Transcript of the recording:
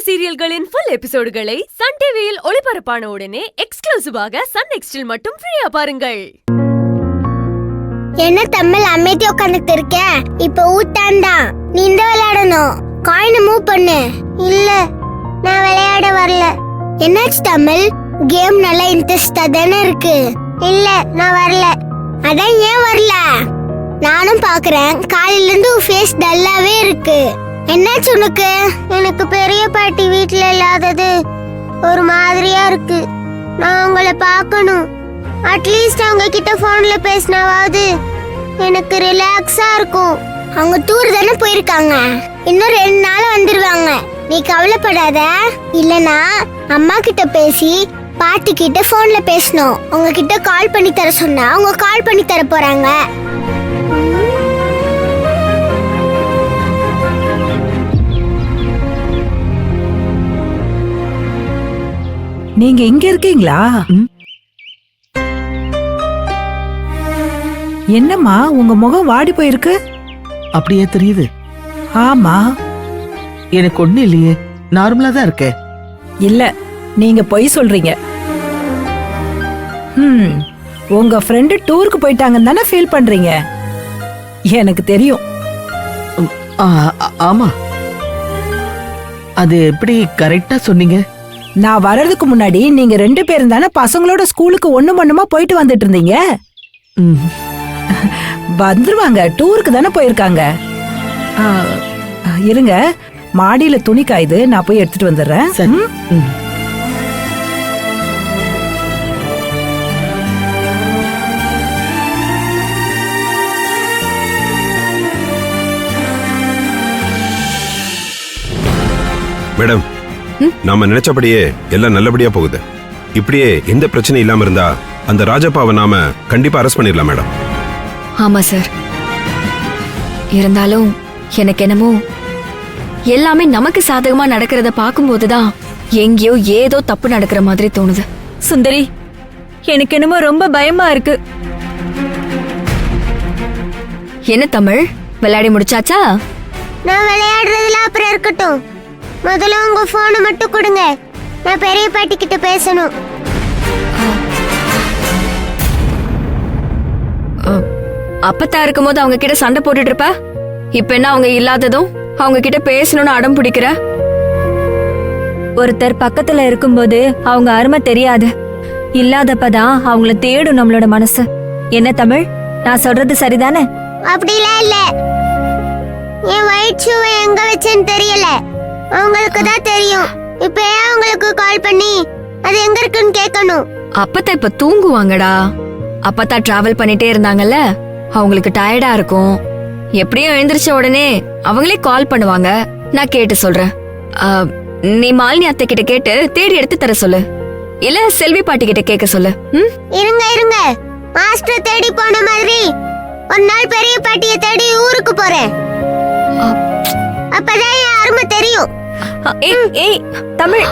சீரியல்களின் full எபிசோடுகளை Sun டிவியில் ஒளிபரப்பான உடனே எக்ஸ்க்ளூசிவாக சன் நெக்ஸ்டில் மட்டும் ஃப்ரீயா பாருங்கள். என்ன தமிழ் அமைதி உட்காந்துட்டு இருக்க? இப்ப ஊட்டாண்டா நீ இந்த விளையாடணும். காயினை மூவ் பண்ணு. இல்ல நான் விளையாட வரல. என்னாச்சு தமிழ்? கேம் நல்லா இன்ட்ரெஸ்டா தானே இருக்கு. இல்ல நான் வரல. அதான் ஏன் வரல? நானும் பாக்குறேன், காலையில இருந்து உன் ஃபேஸ் டல்லாவே இருக்கு. என்னாச்சு உனக்கு? எனக்கு பெரிய பாட்டி வீட்டுல இல்லாதது ஒரு மாதிரியா இருக்கு. நான் உங்களை பார்க்கணும். அட்லீஸ்ட் அவங்க கிட்ட போன்ல பேசினாவது எனக்கு ரிலாக்ஸா இருக்கும். அவங்க டூர் தானே போயிருக்காங்க, இன்னும் 2 நாள் வந்துருவாங்க. நீ கவலைப்படாத. இல்லனா அம்மா கிட்ட பேசி பாட்டி கிட்ட போன்ல பேசணும். அவங்க கிட்ட கால் பண்ணி தர சொன்னா அவங்க கால் பண்ணி தர போறாங்க. நீங்க இங்க இருக்கீங்களா? என்னம்மா உங்க முகம் வாடி போயிருக்கு? அப்படியே தெரியுது? ஆமா. எனக்கு ஒண்ணு இல்லையே, நார்மலா தான் இருக்கேன். இல்ல, நீங்க பொய் சொல்றீங்க. உங்க ஃப்ரெண்டு டூருக்கு போயிட்டாங்கன்னு தானே ஃபீல் பண்றீங்க? எனக்கு தெரியும். ஆமா. அது எப்படி கரெக்டா சொன்னீங்க? நான் வர்றதுக்கு முன்னாடி நீங்க 2 பேரும் தானே பசங்களோட ஸ்கூலுக்கு ஒண்ணுமா போயிட்டு வந்துட்டு இருந்தீங்க. வந்துருவாங்க, டூருக்கு தானே போயிருக்காங்க. இருங்க, மாடியில துணி காயுது, நான் போய் எடுத்துட்டு வந்துடுறேன். மேடம், நாம நினைச்சபடியே எல்லாம் நல்லபடியா போகுது. இப்படியே எந்த பிரச்சனை இல்லாம இருந்தா அந்த ராஜப்பாவை நாம கண்டிப்பா அரெஸ்ட் பண்ணிடலாம் மேடம். ஆமா சார். இருந்தாலும் எனக்கு என்னமோ எல்லாமே நமக்கு சாதகமா நடக்கிறத பார்க்கும்போதுதான் எங்கேயோ ஏதோ தப்பு நடக்கிற மாதிரி தோணுது. சுந்தரி, எனக்கு என்னமோ ரொம்ப பயமா இருக்கு. என்ன தமிழ், விளையாடி முடிச்சாச்சா? நான் விளையாடுறதுல அப்புறம் இருக்கட்டும். முதல்ல உங்க போனை மட்டும் கொடுங்க. நான் பெரிய பாட்டி கிட்ட பேசணும். அப்பத்தா இருக்கும்போது அவங்க கிட்ட சண்டை போட்டுட்டு இருப்ப. இப்ப என்ன அவங்க இல்லாததும் அவங்க கிட்ட பேசணும்னு அடம் பிடிக்கிற? ஒருத்தர் பக்கத்துல இருக்கும்போது அவங்க அருமை தெரியாது, இல்லாதப்பதான் அவங்கள தேடும் நம்மளோட மனசு. என்ன தமிழ், நான் சொல்றது சரிதானே? அப்படிலாம் இல்ல. என் ஒயிட் ஷூவை எங்க வச்சேன்னு தெரியல, அவங்களுக்கு தான் தெரியும். இப்ப அவங்களுக்கு கால் பண்ணி அது எங்க இருக்குன்னு கேட்கணும். அப்பத்தா இப்ப தூங்குவாங்கடா. அப்பத்தா டிராவல் பண்ணிட்டே இருந்தாங்கல்ல, அவங்களுக்கு டயர்டா இருக்கும். எப்படியும் எழுந்திருச்ச உடனே அவங்களே கால் பண்ணுவாங்க. நான் கேட்டு சொல்றேன். நீ மாலினி அத்தை கிட்ட கேட்டு தேடி எடுத்து தர சொல்லு, இல்ல செல்வி பாட்டி கிட்ட கேட்க சொல்லு. இருங்க, மாஸ்டர் தேடி போன மாதிரி ஒரு நாள் பெரிய பாட்டிய தேடி ஊருக்கு போறேன். அப்பதான் என் அருமை தெரியும். ஏய் தமிழ்,